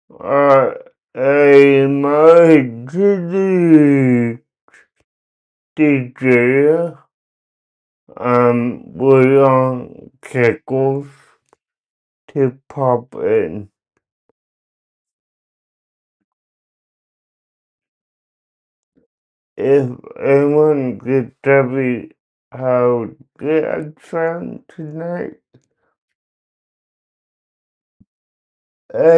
my DJ, William Kickles to pop in. If anyone could tell me how good I sound tonight,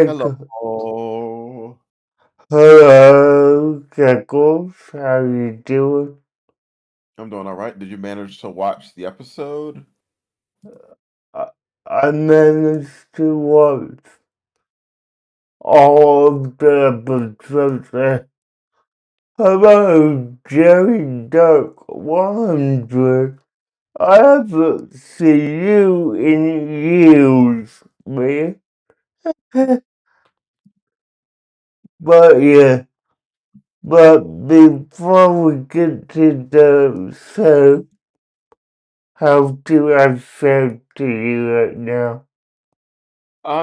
Hello. uh, hello, Kickles, how you doing? I'm doing all right. Did you manage to watch the episode? I, I managed to watch all of the episodes. Hello, Jerry Duck 100. I haven't seen you in years, man. But yeah, but before we get to the show, how do I sound to you right now?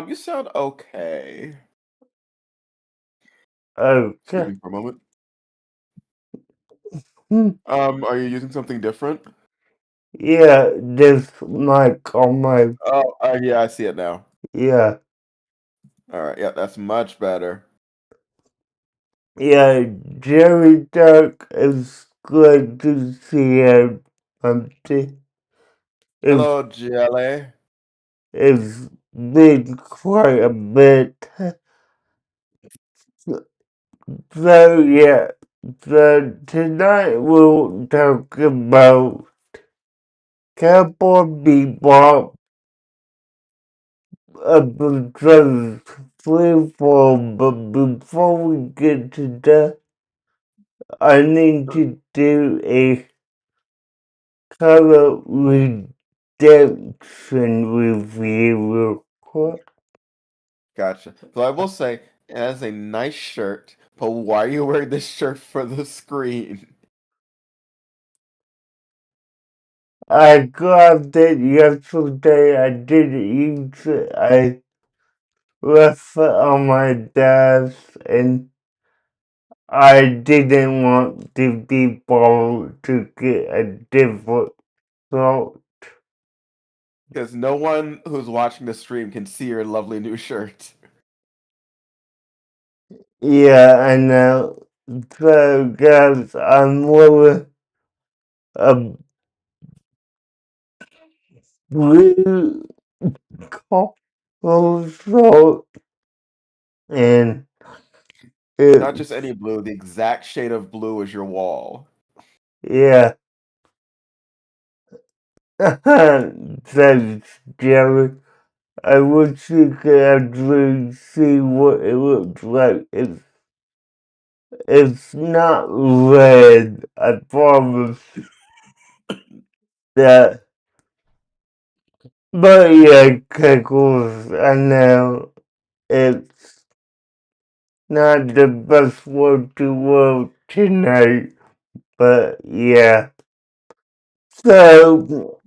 You sound okay. Excuse Okay. me for a moment. Hmm. Are you using something different? Yeah, this mic on my, Oh, yeah, I see it now. yeah, All right, yeah, that's much better. yeah, Jerry Duck is good to see him. It's, Hello, Jelly. it's been quite a bit. So yeah, so tonight we'll talk about Cowboy Beepbop episode 3-4, but before we get to that, I need to do a color redemption review real quick. Gotcha. So I will say, it has a nice shirt, but why are you wearing this shirt for the screen? I grabbed it yesterday, I didn't use it, I left it on my desk, and I didn't want the people to get a different thought. Because no one who's watching the stream can see your lovely new shirt. Yeah, I know. So, guys, I'm wearing a blue collar shirt, and Not it, just any blue, the exact shade of blue as your wall. yeah. Says Jerry. I wish you could actually see what it looks like. It's not red, I promise that. But yeah, Kickles, I know it's not the best word to work tonight, but yeah. So,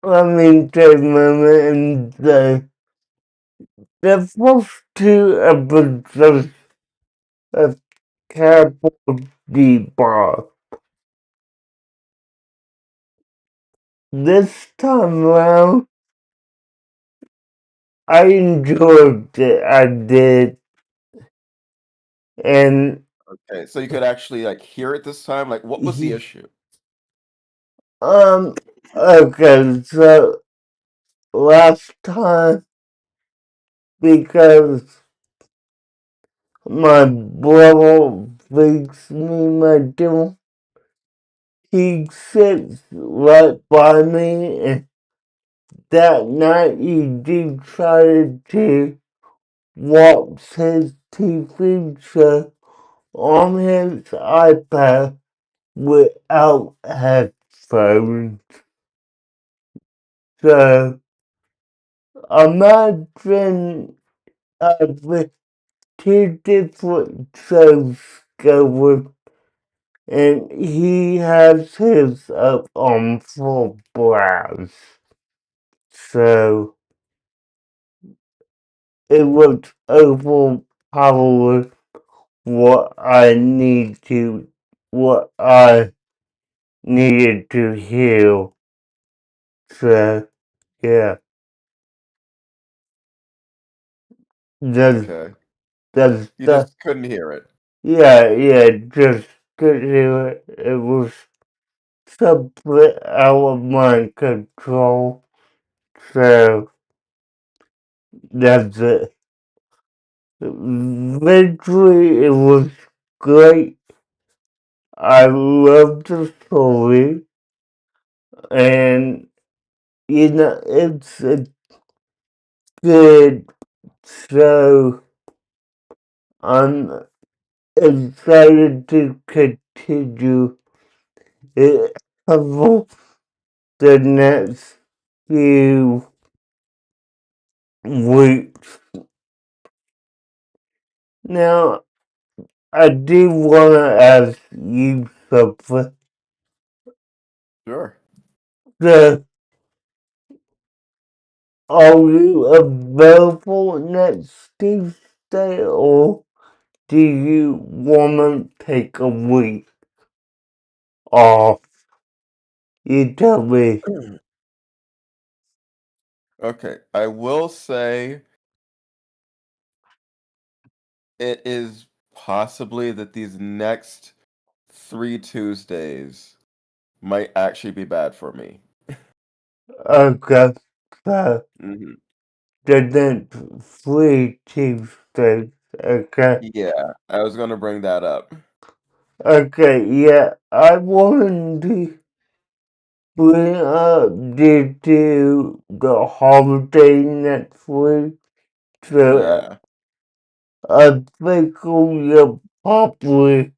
let me take a moment and say the first two episodes of Cowboy Bebop. This time around, I enjoyed it. I did, and Okay, so you could actually like hear it this time. Like, what was the issue? um, okay. So last time, because my brother fixed me my dinner, he sits right by me, and that night he decided to watch his TV show on his iPad without headphones. So imagine with two different shows going, and he has his up on full browse. So it was overpowered what what I needed to heal. So yeah, that's Okay. that's You the just couldn't hear it. yeah, just could heal it. It was something out of my control. So that's it. Eventually, it was great. I loved the story, and it's a good show. I'm excited to continue it over the next few weeks. Now, I do want to ask you something. Sure. So, are you available next Tuesday, or do you want to take a week off? You tell me. Okay. I will say it is possibly that these next 3 Tuesdays might actually be bad for me. Okay, so Hmm. the next free Tuesday. Okay. Yeah, I was gonna bring that up. Okay, yeah, I wanted to bring up due to the holiday next week. So Yeah. I think we'll probably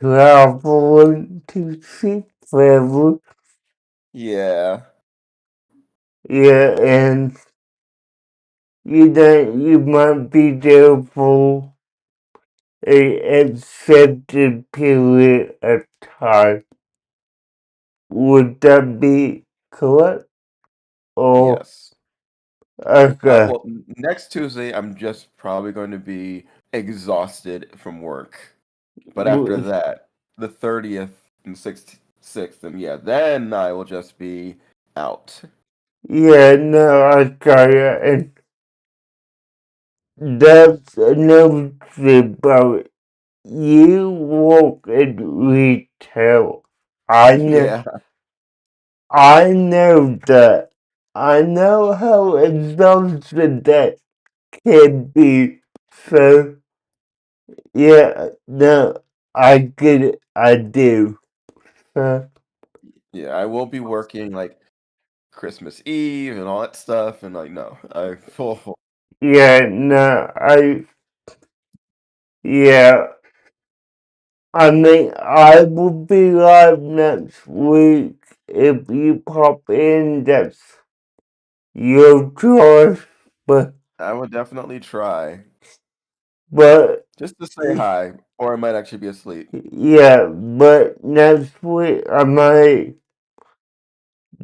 traveling to see family. Yeah. Yeah, and you might be there for a extended period of time. Would that be correct? Or Yes. okay, Well, next Tuesday, I'm just probably going to be exhausted from work. But after w- that, the 30th and 6th, and yeah, then I will just be out. yeah, no, I got it, and that's another thing about you work in retail. I know, Yeah. I know that. I know how exhausting that can be. So yeah, no, I get it. I do. Uh, Yeah, I will be working like Christmas Eve and all that stuff, and like, no, I full. yeah, no, yeah. I mean, I will be live next week. If you pop in, that's your choice. But, I would definitely try but, just to say hi, or I might actually be asleep. yeah, but next week I might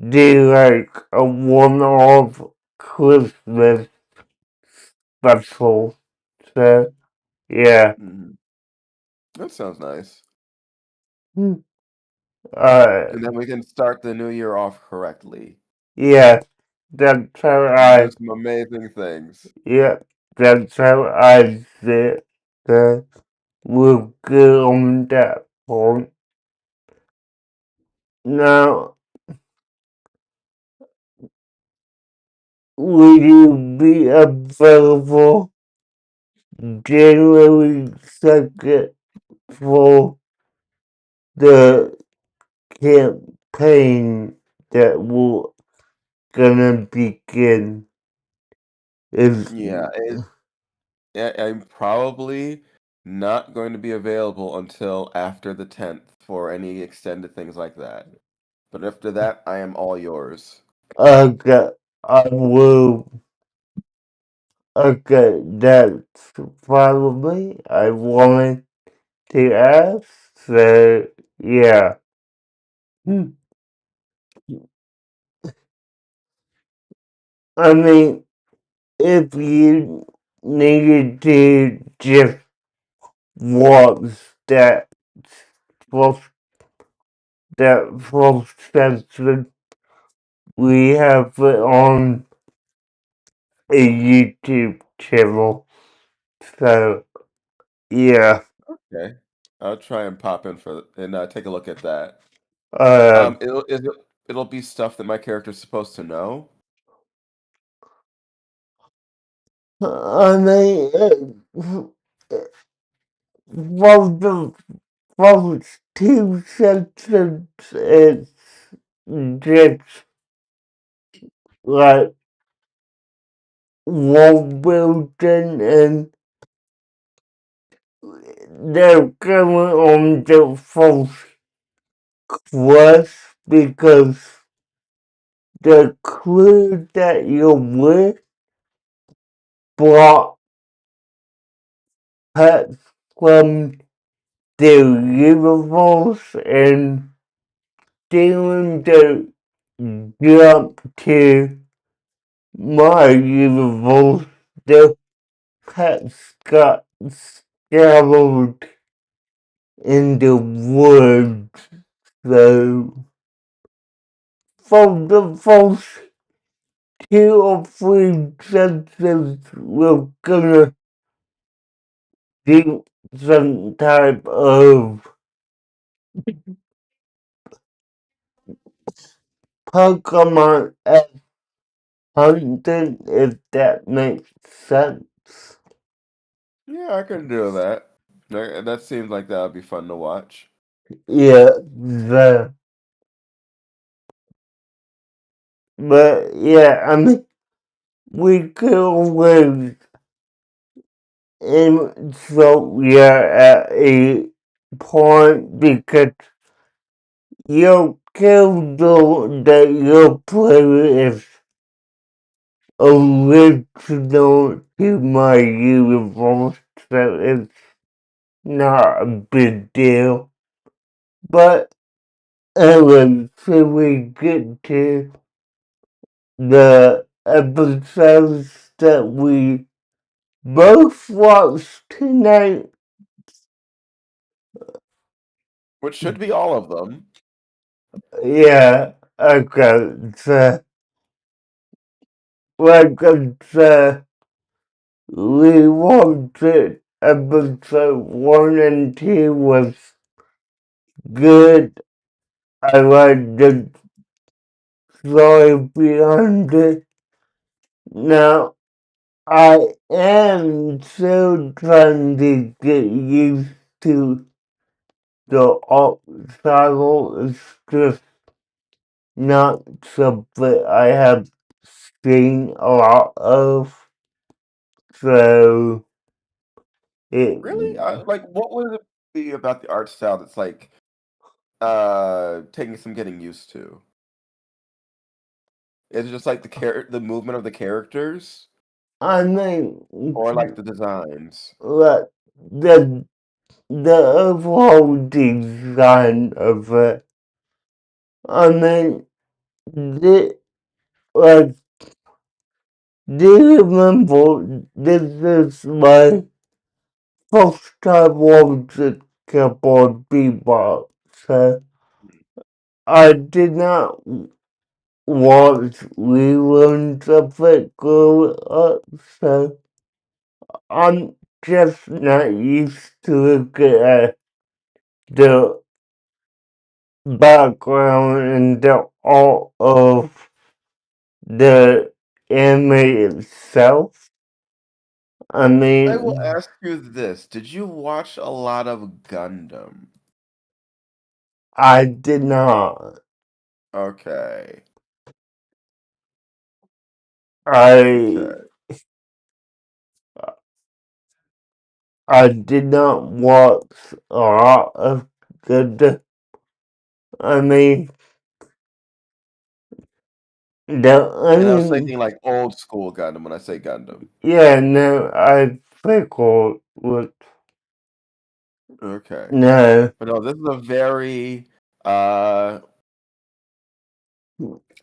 do like a one-off Christmas special. So, yeah. Hmm. That sounds nice. Hmm. Uh, And then we can start the new year off correctly yeah, that's how and do some amazing things. yeah, that's how I see it. So, we'll get on that point. Now, will you be available January 2nd for the campaign that will gonna begin? Is Yeah, I'm probably not going to be available until after the 10th for any extended things like that. But after that, I am all yours. okay, I will. Okay, that's probably I wanted to ask. So yeah. Hmm. I mean, if you needed to just watch that first that first section, we have it on a YouTube channel. So yeah. Okay. I'll try and pop in for and take a look at that. Uh It'll be stuff that my character's supposed to know. I mean from the first two sections it's just like world building and they're going on the first quest because the crew that you're with brought pets from the universe and doing the jump to my universe, the pets got scattered in the woods. So from the first two or three sentences, we're gonna do some type of Pokemon hunting, if that makes sense. Yeah, I can do that. That seems like that would be fun to watch. Yeah, but yeah, I mean, we could always insult you at a point because your character that you're playing is original to my universe, so it's not a big deal. But anyway, so we get to the episodes that we both watched tonight. Which should be all of them. Yeah, okay, so like I said, we watched it. Episode 1 and 2 was good. I like the story behind it. Now, I am still trying to get used to the art style. It's just not something I have seen a lot of. So, it, Really? Like, what would it be about the art style that's like taking some getting used to? Is it just like the movement of the characters, I mean, or like the designs? like, the, the overall design of it. I mean, the, like, do you remember this is my first time watching Cowboy Beepbop? So I did not watch reruns of it growing up, so I'm just not used to looking at the background and the art of the anime itself. I I will mean, ask you this: did you watch a lot of Gundam? I did not. Okay. I Okay. I did not watch a lot of good. I mean, the And I was only thinking like old school Gundam when I say Gundam. yeah, no, I forgot what. Okay. No, But no, this is a very uh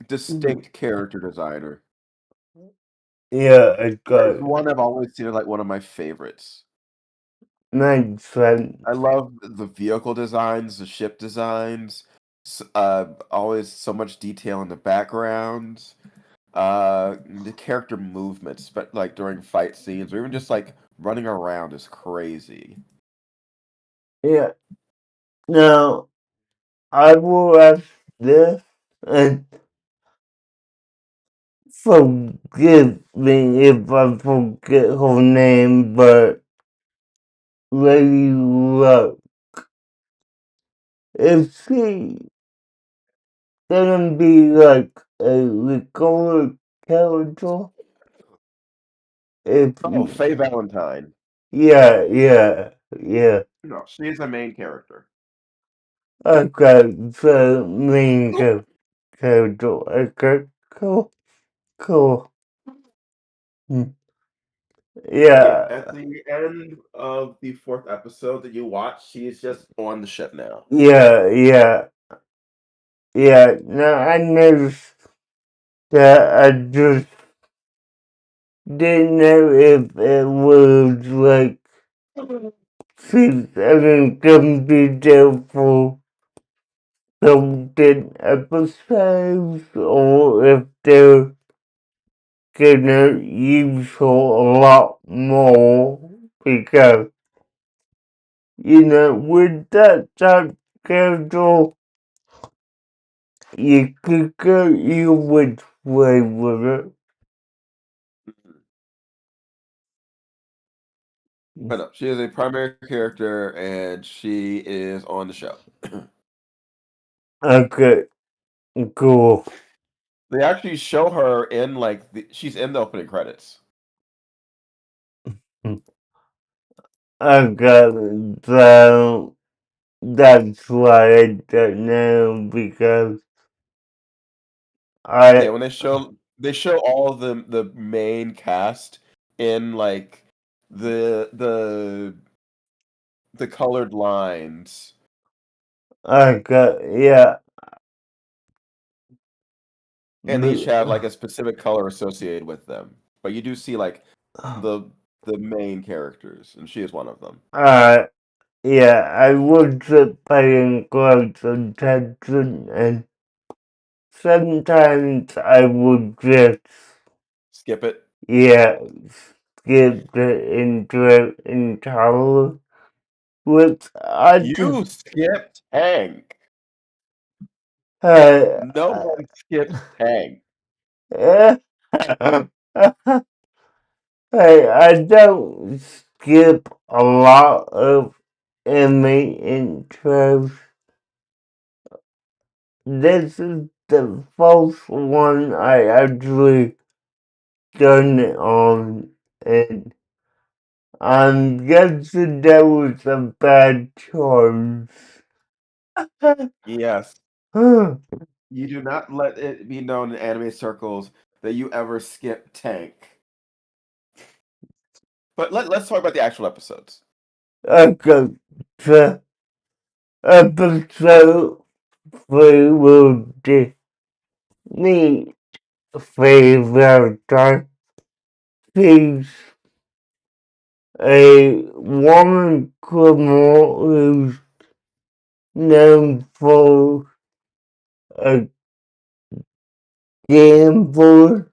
distinct character designer. Yeah, I That got is one I've always seen as like one of my favorites. makes sense. I love the vehicle designs, the ship designs. Always so much detail in the backgrounds. The character movements, but like during fight scenes or even just like running around is crazy. Yeah. Now I will ask this and forgive me if I forget her name, but Lady Luck. Is she gonna be like a recurring character? If Oh, Faye Valentine. yeah, yeah, yeah. No, she's a main character. Okay, so main character. Okay, cool, cool. Hmm. Yeah, Yeah, at the end of the fourth episode that you watch, she's just on the ship now. yeah, yeah, yeah. No, I noticed that. I just didn't know if it was like she's gonna be there for certain episodes or if they're gonna use her a lot more because with that type character you could go either which way with Mhm. it. But no, she is a primary character and she is on the show. Okay, cool. They actually show her in she's in the opening credits. Okay, so that's why I don't know because Yeah, I when they show all of the main cast in like the the colored lines, yeah, and they each have like a specific color associated with them. But you do see like the the main characters, and she is one of them. uh, yeah, I wasn't paying close attention and sometimes I would just, Skip it. yeah, skip the intro entirely, which I just, You skipped Tank. uh, No one skips Tank. uh, hey, I don't skip a lot of anime intros. This is the first one I actually done it on, and I'm guessing that was a bad choice. Yes. You do not let it be known in anime circles that you ever skip Tank. But let's talk about the actual episodes. Okay, so episode 3 will meet favorite time. She's a woman criminal who's known for a gambler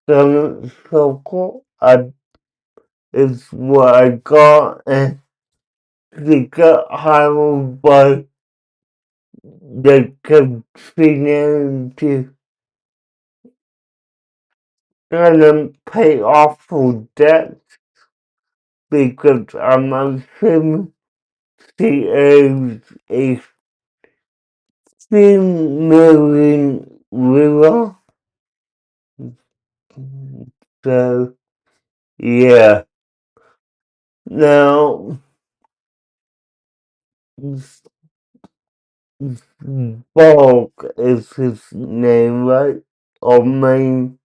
circle. Is what I got, and she got hired by the casino to kind of pay off for debt because I'm assuming she owes a $3 million. So, yeah. Now, Bulk is his name, right? Or main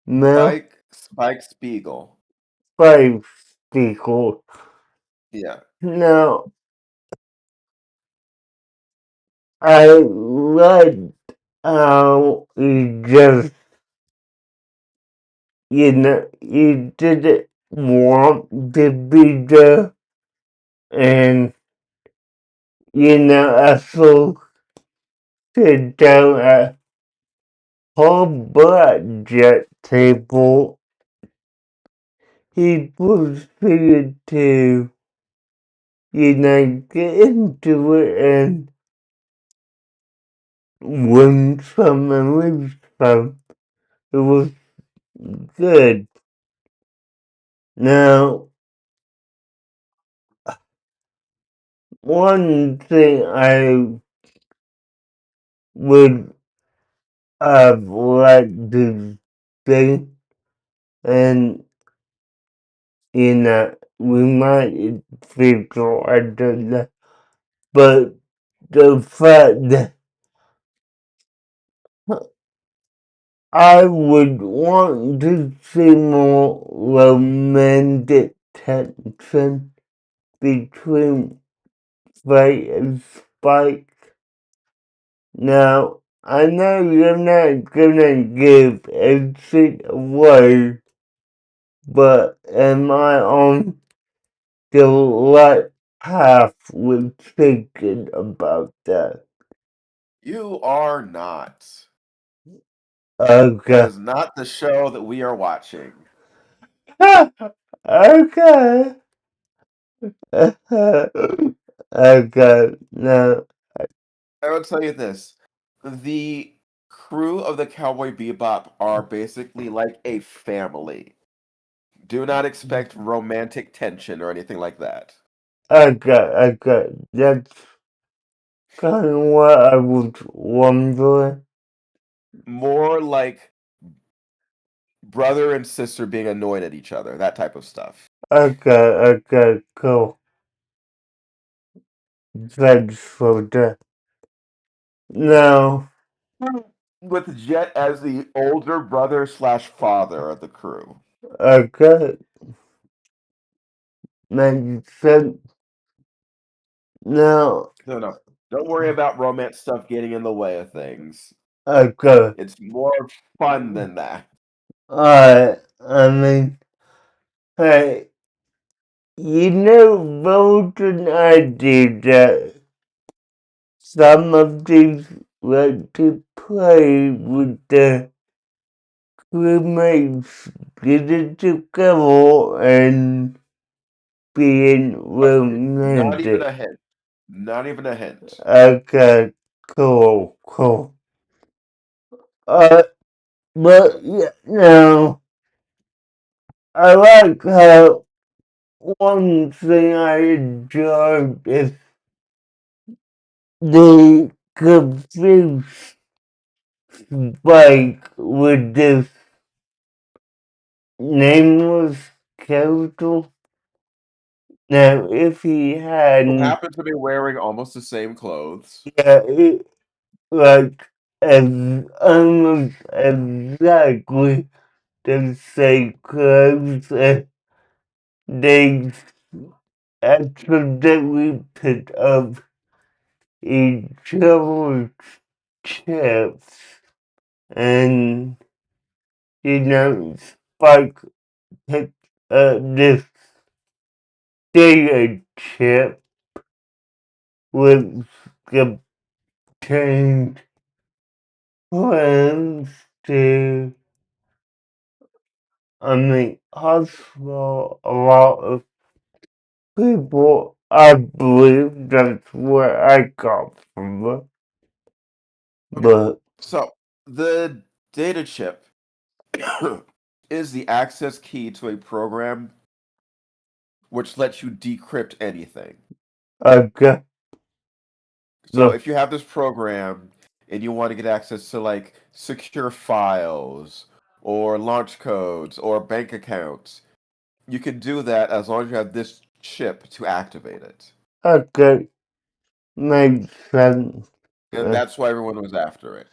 male? Spike Spiegel. Five people. Yeah. Now, I read how he just you didn't want to be there, and I saw sit down at whole budget table. He proceeded to, get into it and win some and lose some. It was good. Now, one thing I would have liked to say, and we might figure I don't know, but the fact that I would want to see more romantic tension between Faye and Spike. Now, I know you're not gonna give everything away, but am I on the right path with thinking about that? You are not. That Okay. is not the show that we are watching. Okay. Okay. No. I will tell you this. The crew of the Cowboy Bebop are basically like a family. Do not expect romantic tension or anything like that. Okay. Okay. That's kind of what I was wondering. More like brother and sister being annoyed at each other, that type of stuff. Okay. Okay. Cool. Thanks for that. Now, With Jet as the older brother slash father of the crew. okay. Makes sense. Now, No, no. Don't worry about romance stuff getting in the way of things. okay. It's more fun than that. I mean, hey, Bolton, I did that. Some of these like to play with the crewmates getting together and being Not even romantic. a hint. Not even a hint. Okay, cool, cool. Uh, but yeah, now, I like how one thing I enjoyed is they confused Spike with this nameless character. Now, if he Who hadn't, happens to be wearing almost the same clothes. yeah, like, almost exactly the same clothes, they accidentally picked up each other's chips, and, Spike picked up this data chip with contained plans to, hospital a lot of people. I believe that's where I got from it. Okay. But, So the data chip is the access key to a program which lets you decrypt anything. I got So the, if you have this program and you want to get access to like secure files or launch codes or bank accounts, you can do that as long as you have this chip to activate it. okay, makes sense. And that's why everyone was after it.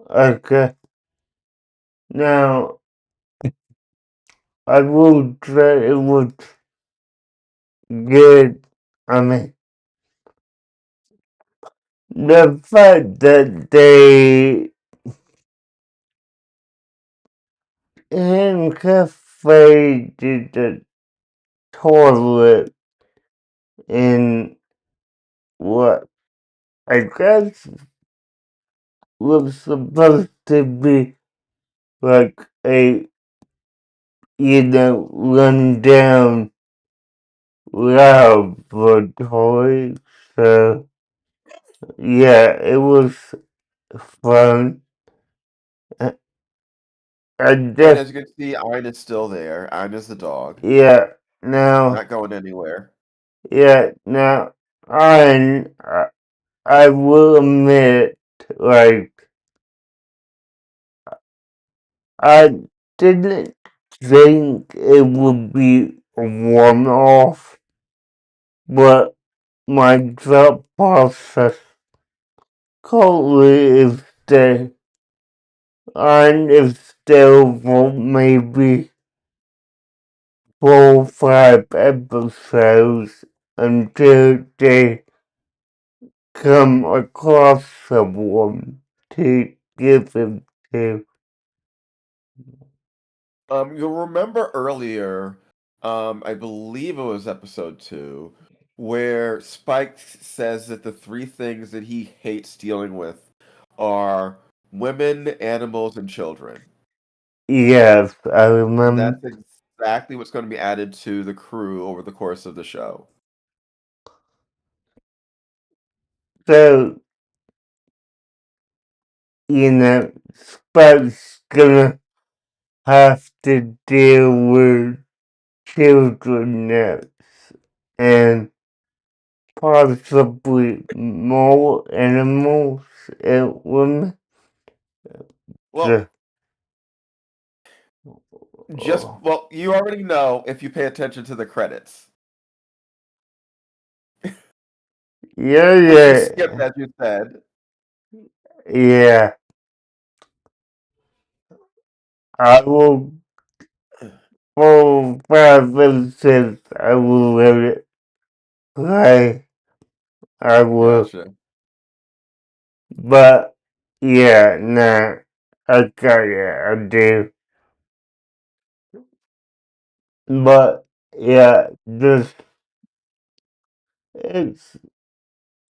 Okay, now, I will say it was good. I mean, the fact that they handcuffed to the toilet in what I guess was supposed to be like a, run down laboratory. So, yeah, it was fun. I, I And just, as you can see, Ein is still there. Ein is the dog. yeah, now, Not going anywhere. yeah, now, I will admit, like, I didn't think it would be a one-off, but my thought process currently is that I'm still for maybe 4 or 5 episodes until they come across someone to give him to. You'll remember earlier, I believe it was episode 2, where Spike says that the three things that he hates dealing with are women, animals, and children. Yes, I And remember. that's exactly what's going to be added to the crew over the course of the show. So, Spike's gonna have to deal with children next, and possibly more animals and women. Well, So, oh, well, you already know if you pay attention to the credits, yeah, which you skipped, yeah, as you said. yeah. I will, for 5 episodes, I will let it play. I will. Gotcha. But, yeah, nah, I got it, I do. But, yeah, this, it's,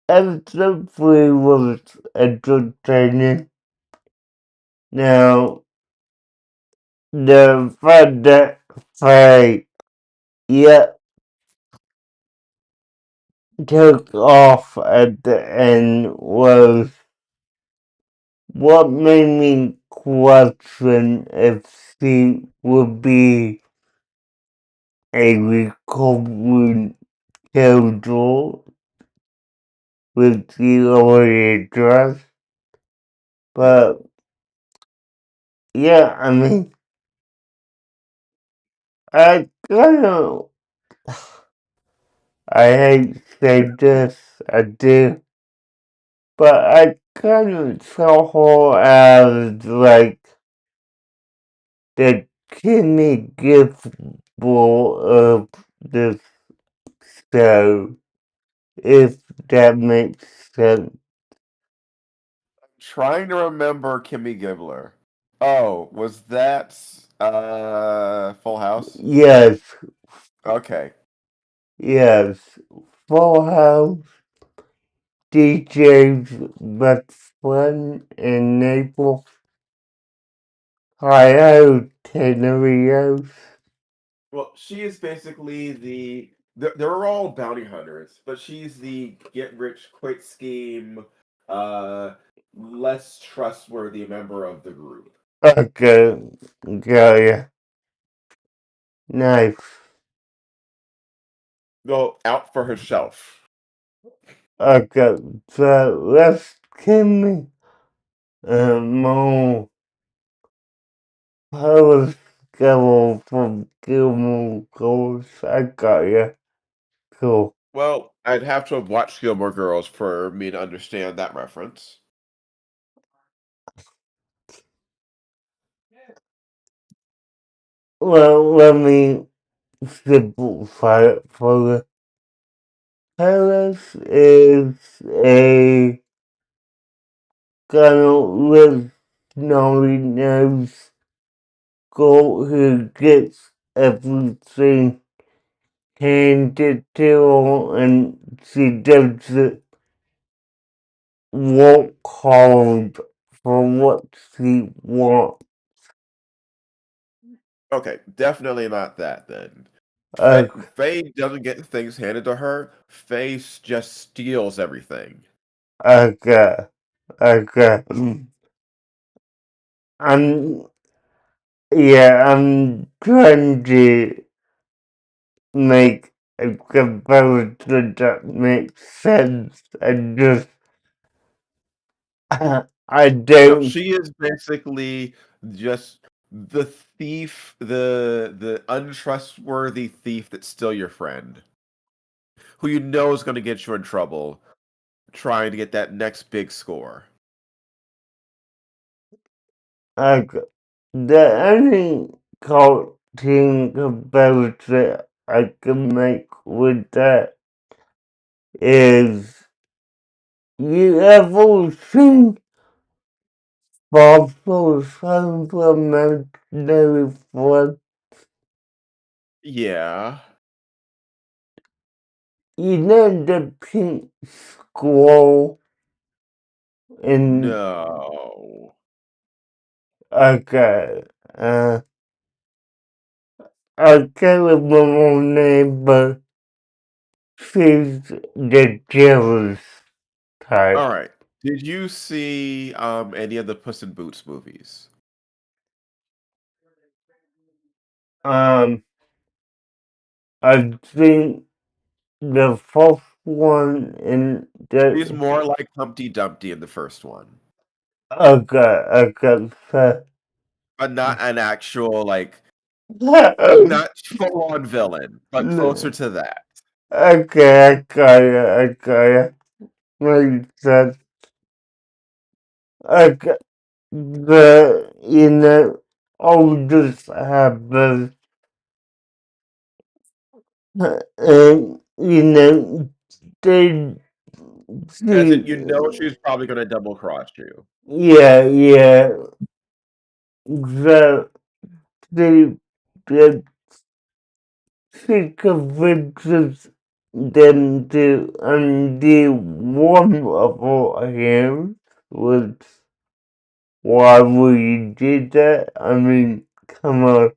episode 3 was entertaining. Now, the fact that Faye, yeah, took off at the end was what made me question if she would be a recovering killjoy, which she already addressed. Yeah. But, yeah, I mean, I kind of, I hate to say this, I do, but I kind of saw her as like the Kimmy Gibbs of this show, if that makes sense. Trying to remember Kimmy Gibbler. Oh, was that Full House? Yes, Okay. yes. Full House, DJ's best friend in Naples, Ohio, Tenerios. Well, she is basically they're all bounty hunters, but she's the get rich quick scheme, uh, less trustworthy member of the group. Okay, got ya. Nice. Go out for herself. Okay, so let's give me more power schedule from Gilmore Girls. I got ya. Cool. Well, I'd have to have watched Gilmore Girls for me to understand that reference. Well, let me simplify it for you. Paris is a kind of with snobby nose girl who gets everything handed to her and she doesn't work hard for what she wants. Okay, definitely not that then. Uh, Faye doesn't get things handed to her. Faye just steals everything. okay, okay. I'm, yeah, I'm trying to make a comparison that makes sense. I No, don't, she is basically just the thief, the untrustworthy thief that's still your friend, who you know is going to get you in trouble trying to get that next big score. okay. The only cartoon comparison I can make with that is you ever seen Bob's Home from Imaginary Friends? Yeah. You know the pink squirrel in No. okay, uh, I can't remember her name, but she's the jealous All type. right. Did you see any of the Puss in Boots movies? Um, I think the first one in She's the more like Humpty Dumpty in the first one, okay, so but not an actual like not full on villain, but closer to that. okay, I got it, makes sense. Okay, you know, I'll just have this, and, you know, they, As see, in, you know, she's probably going to double cross you. yeah, the, the, the, she convinces them to undo one of her hands, which, why would you do that? I mean, come on.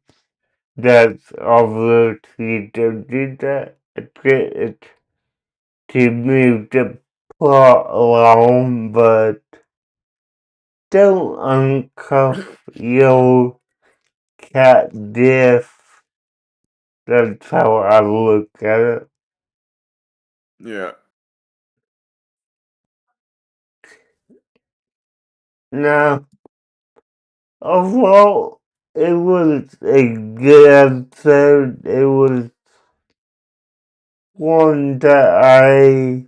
That's obviously to do that. It's to move the plot along, but don't uncuff your cat diff. That's how I look at it. Yeah. Now, overall, it was a good episode. It was one that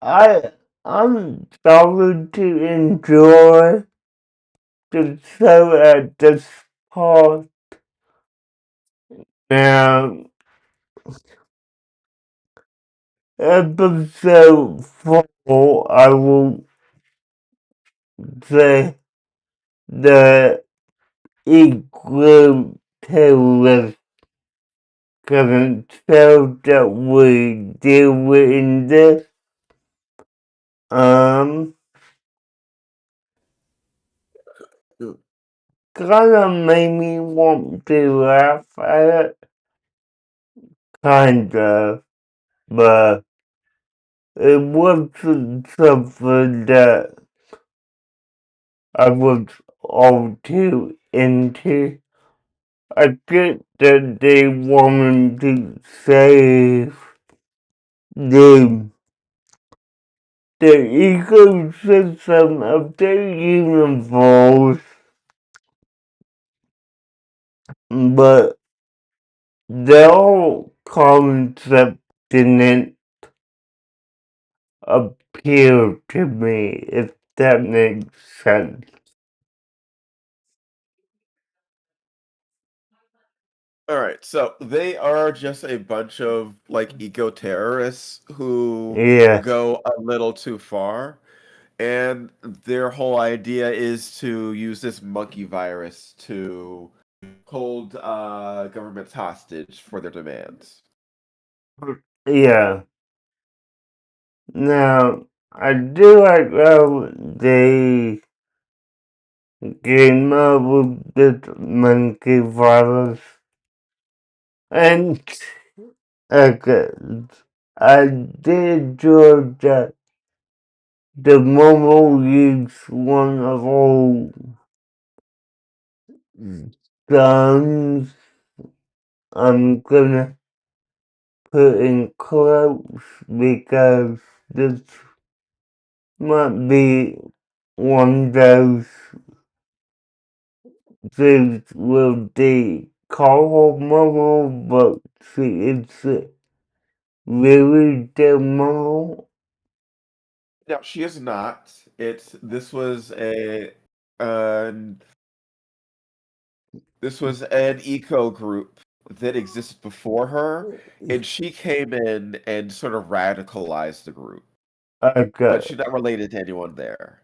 I, I'm starting to enjoy the show at this part. Now, episode 4, I will say the equal terrorist couldn't tell that we deal with in this. Um, kinda made me want to laugh at it, kinda, but it wasn't something that I was all too into. I get that they wanted to save the the ecosystem of the universe, but the whole concept didn't appeal to me, if that makes sense. All right. So they are just a bunch of like eco terrorists who Yeah, go a little too far. And their whole idea is to use this monkey virus to hold governments hostage for their demands. Yeah. Now, I do like how they came up with this monkey virus. And okay, I did enjoy that the Momo is one of all guns I'm gonna put in quotes because this might be one of those things with the call Momo, but see, it's really the Momo. Now, she is not. This was a uh, this was an eco group that existed before her, and she came in and sort of radicalized the group. But Okay, she's not related to anyone there.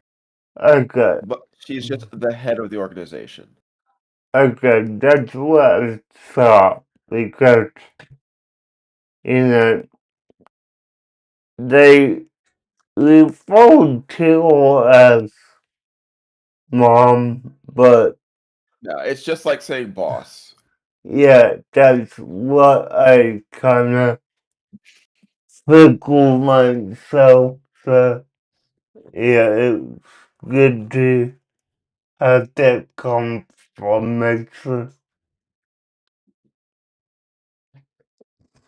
okay. But she's just the head of the organization. Okay, that's what I thought because you know they refer to her as mom, but No, it's just like saying boss. yeah, that's what I kind of figured myself. So yeah, it's good to have that confirmation.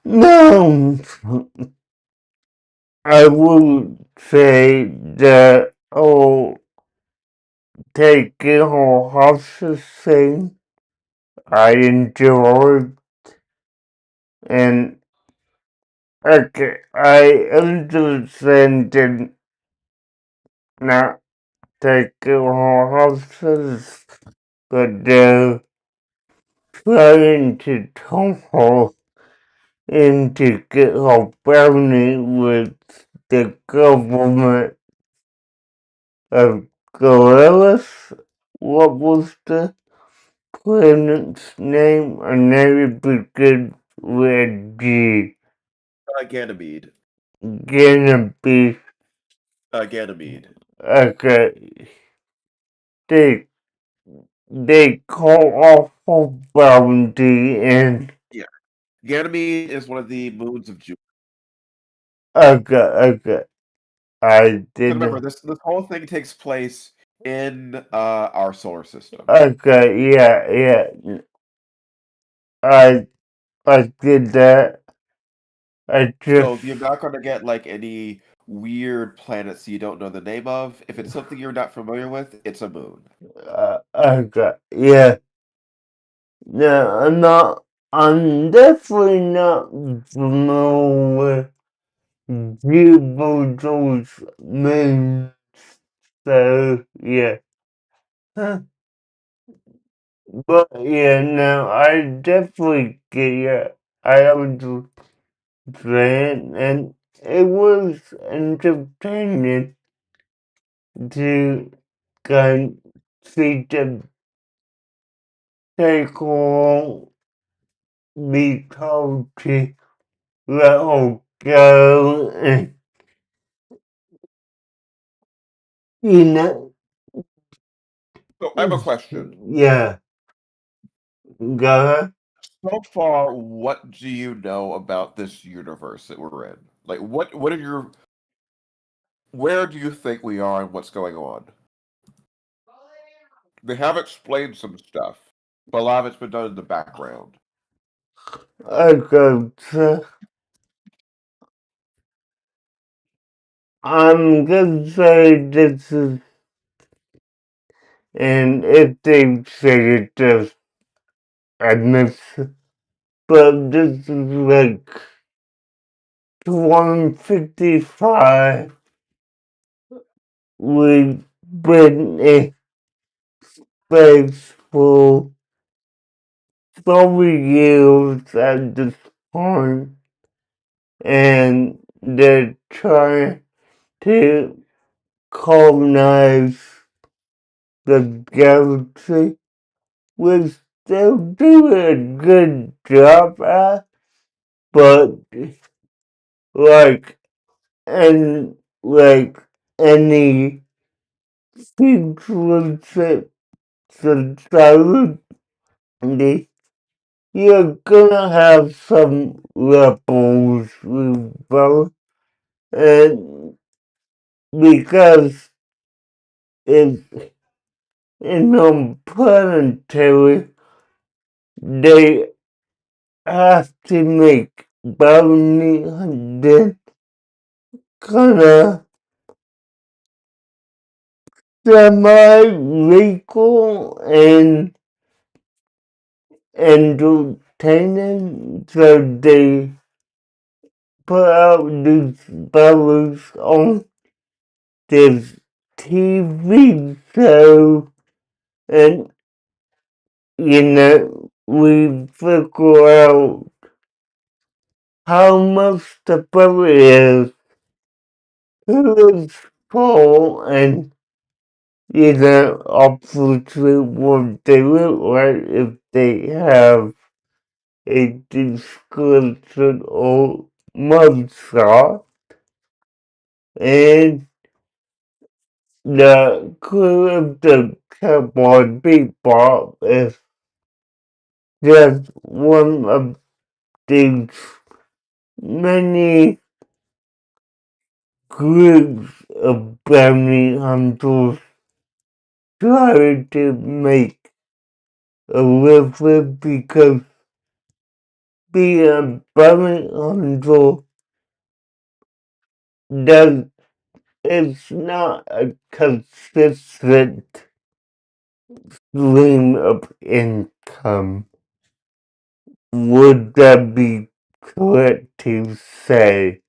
No, I would say that taking her hostage thing I enjoyed, and okay, I understand that not taking her hostage, but they're trying to turn her into get her bounty with the government of gorillas. What was the planet's name? I never begin with G. Ganymede. Gonna be Ganymede. okay. They they call off her bounty and Yeah. Ganymede is one of the moons of Jupiter. okay. I So remember, didn't. this whole thing takes place in our solar system. Okay, yeah. I I did that. I just So you're not going to get like any weird planets you don't know the name of. If it's something you're not familiar with, it's a moon. okay, yeah. No, I'm not. I'm definitely not familiar with Jupiter's moon. So yeah. Huh. But yeah, no, I definitely get it. I understand, and it was entertaining to kind see them take on be told to let her go, and you know, So I have a question. yeah, go So far, what do you know about this universe that we're in? Like, what are your where do you think we are and what's going on? They have explained some stuff, but a lot of it's been done in the background. I go to, I'm gonna say this is, and if they say it just admits, but this is like 155. We've been in space for 30 years at this point, and they're trying to colonize the galaxy. We're still doing a good job at, but like and like any futuristic society, you're gonna have some rebels rebel, and because it's interplanetary, they have to make bounty hunting kinda semi-legal and entertaining, so they put out these fellas on this TV show, and we figure out how much the fella is, who is Paul, and obviously what they look like if they have a description or mugshot, and the crew of the Cowboy Beepbop is just one of these many groups of bounty hunters trying to make a living because being a bounty hunter does it's not a consistent stream of income. Would that be correct to say?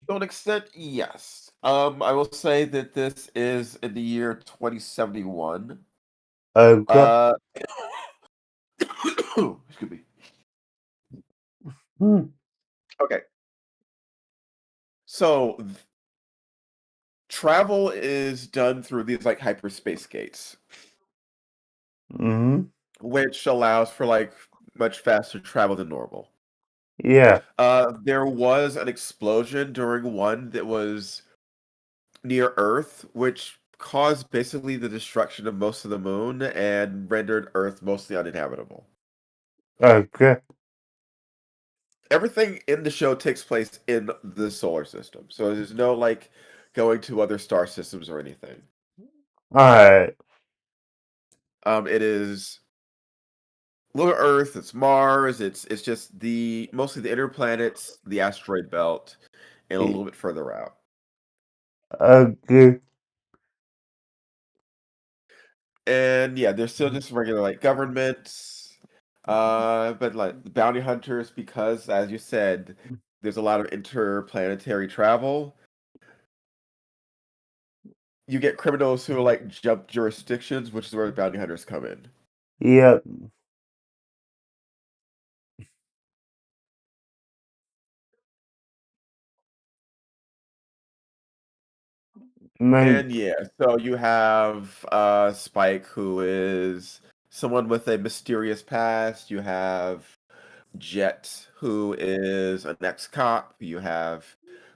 To an extent, yes. I will say that this is in the year 2071. Okay. Uh, excuse me. Hmm. Okay, so travel is done through these like hyperspace gates, Mm-hmm. which allows for like much faster travel than normal. Yeah. There was an explosion during one that was near Earth, which caused basically the destruction of most of the moon and rendered Earth mostly uninhabitable. Okay. Everything in the show takes place in the solar system, so there's no like going to other star systems or anything. Alright. It is little Earth, it's Mars, it's just the mostly the inner planets, the asteroid belt, and a little bit further out. Okay. And yeah, there's still just regular like governments, but like the bounty hunters, because as you said, there's a lot of interplanetary travel. You get criminals who like jump jurisdictions, which is where the bounty hunters come in. Yep. Man. And yeah, so you have Spike, who is someone with a mysterious past. You have Jet, who is an ex-cop. You have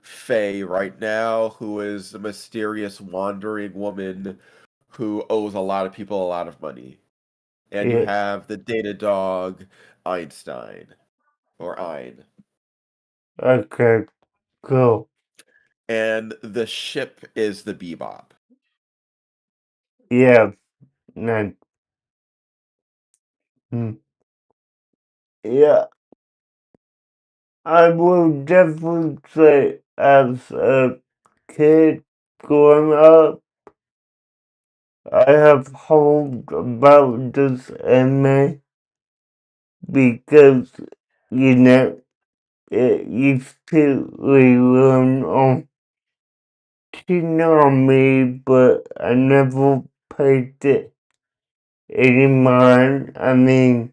Faye right now, who is a mysterious wandering woman who owes a lot of people a lot of money. And you Yeah. have the data dog, Einstein, or Ein. Okay. Cool. And the ship is the Bebop. Yeah. Man. Hmm. Yeah. I will definitely say as a kid growing up, I have heard about this anime because, you know, it used to rerun on Toonami, but I never paid it any mind. I mean,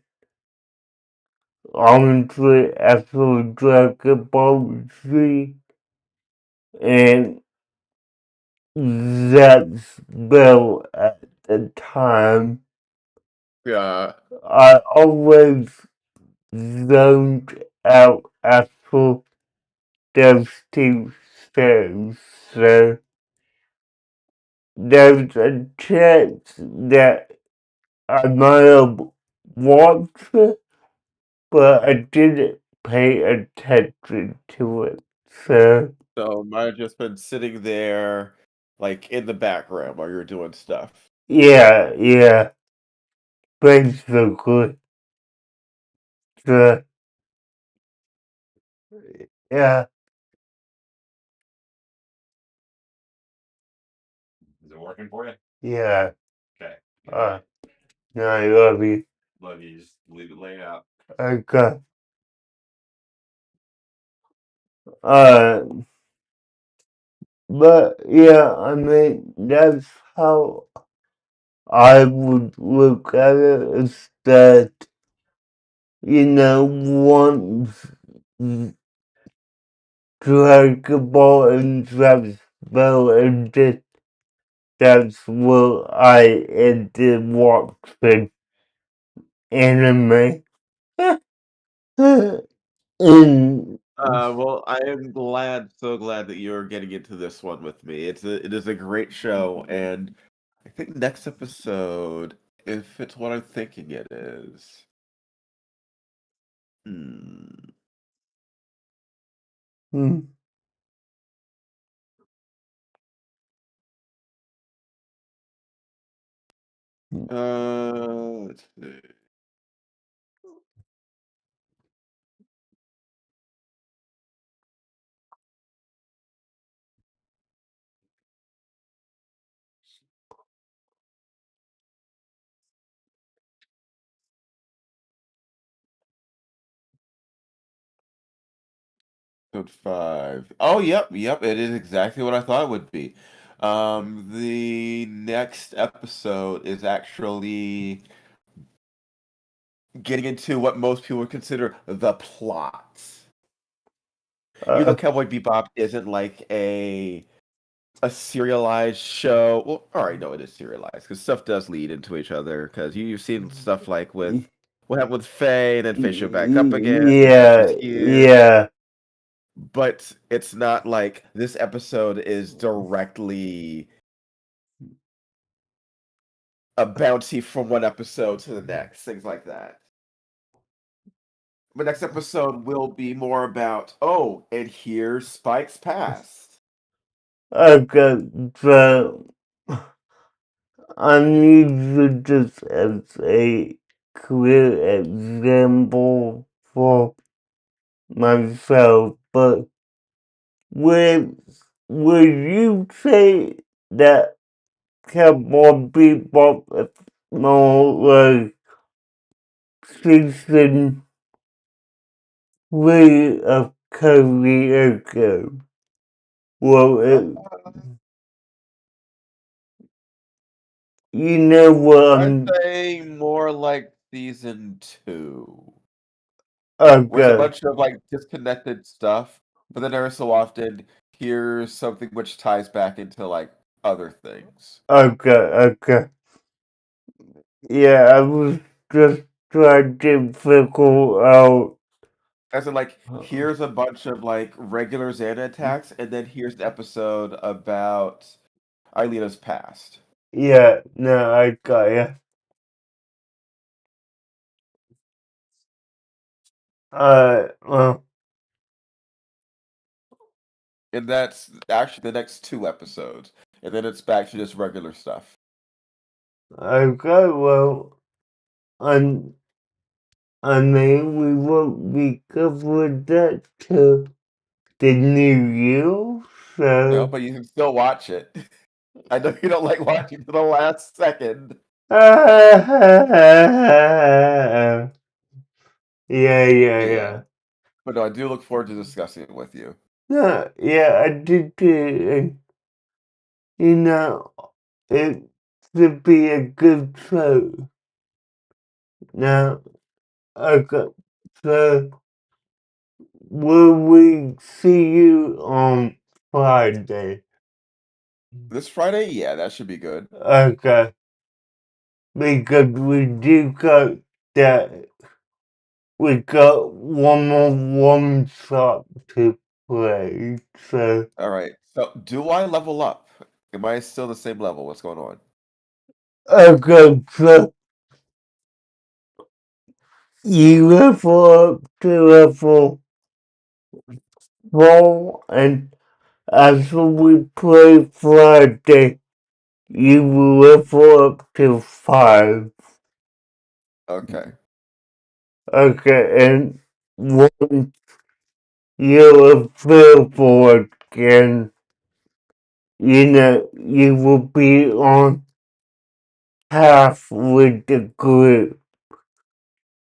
honestly, after Dragon Ball Z, and that spell at the time, Yeah. I always zoned out after those two shows, so there's a chance that I might have watched it, but I didn't pay attention to it. So So might have just been sitting there, like in the background while you're doing stuff. yeah, yeah, basically, so yeah, Is it working for you? yeah. Okay. No, I love you. Love you. Just leave it laying out. Okay. Uh, but yeah, I mean that's how I would look at it. Is that once Dragon Ball and Dragon Ball ended, that's where I ended watching anime. And Well, I am so glad that you're getting into this one with me. It is a great show, and I think next episode, if it's what I'm thinking it is, hmm, mm, let's see. Episode 5. Oh, yep, it is exactly what I thought it would be. The next episode is actually getting into what most people would consider the plot. Even uh, though Cowboy Bebop isn't like a serialized show. Well, all right, no, it is serialized because stuff does lead into each other. Because you've seen stuff like with what happened with Faye, and then Faye showed back up again, and now she's yeah, here. yeah. But it's not like this episode is directly a bounty from one episode to the next, things like that. But next episode will be more about, oh, and here's Spike's past. Okay, so I'm using this as a clear example for myself, but would would you say that Cowboy Bebop is more like season 3 of Karaoke? Well, Uh, you know what I'd I'm say more like season 2. Where it's a okay, bunch of like disconnected stuff, but then every so often here's something which ties back into like other things. okay. Yeah, I was just trying to figure out. As in like here's a bunch of like regular Xana attacks, and then here's the episode about Ailena's past. Yeah, no, I got ya. Well, And that's actually the next 2 episodes. And then it's back to just regular stuff. okay, well, I'm, I mean, we won't be covering that till the new year, No, so. but you can still watch it. I know you don't like watching to the last second. Yeah, Yeah. yeah. But no, I do look forward to discussing it with you. No, yeah, I did too, and, you know, it should be a good show. Now, okay, so will we see you on Friday? This Friday? Yeah, that should be good. Okay. Because we do got that. We got one more one shot to play, so All right. So, do I level up? Am I still the same level? What's going on? okay, so you level up to level 4, and as we play Friday, you will level up to 5. Okay. Okay, and once you're available again, you will be on half with the group.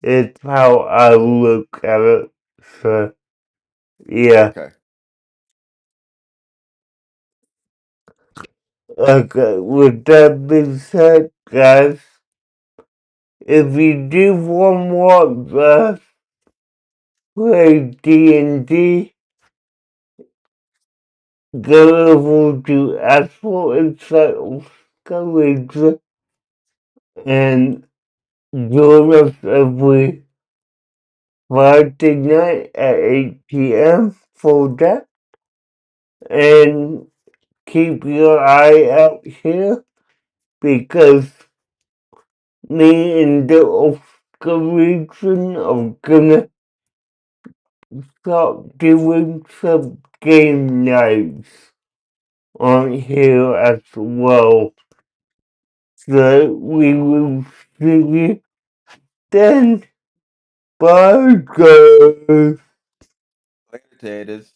It's how I look at it. So, yeah. Okay. Okay, with that being said, guys, if you do want us play D&D, go over to Actual Insight College and join us every Friday night at 8 p.m. for that. And keep your eye out here because me and the Oscar region are gonna start doing some game nights on here as well. So we will see you then. Bye guys. Later, taters.